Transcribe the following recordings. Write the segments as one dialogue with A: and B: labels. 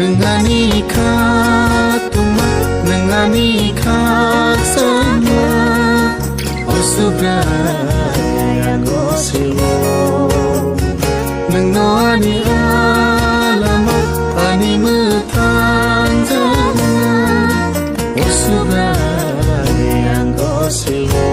A: Nengani katuma, nengani kaksama, osubra yang gosiwo. Nengani alama, ani metanjana, osubra yang gosiwo.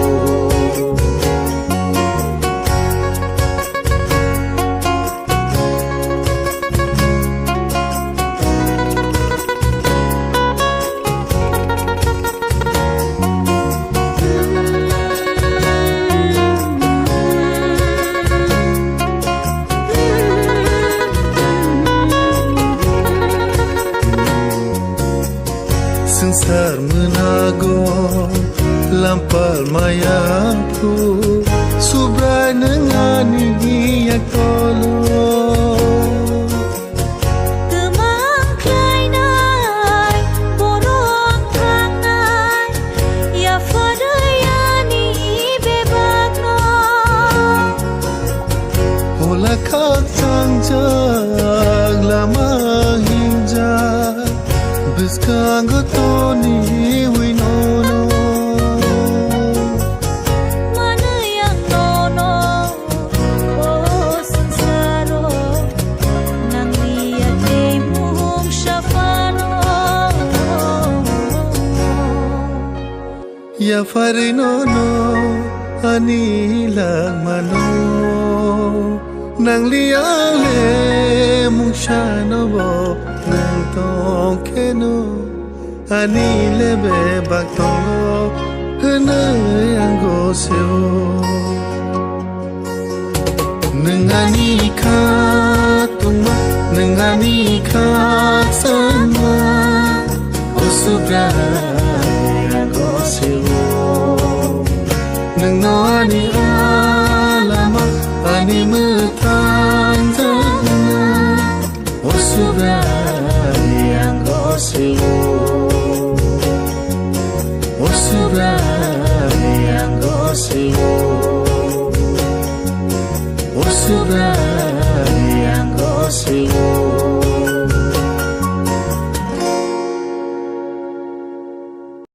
A: Sengsar menago lampal mayaku subrai nengani giyak tolo
B: Temang klai nai borong kang nai ya fadayani bebak no
A: Hola kak changjak lama hinjak Biskang gotoni winono
B: Mana yang nono oh sengsaro nang liat demung syafaro
A: Ya farinono anilang mano Nang liale mung shanobo Nang tongkeno anile bebak tongo Hene yang goseo Nengani katuma Nengani kaksama Osubra yang goseo Nengani alama Ani metanjana Osubra yang goseo Osubra yang goseo Osubra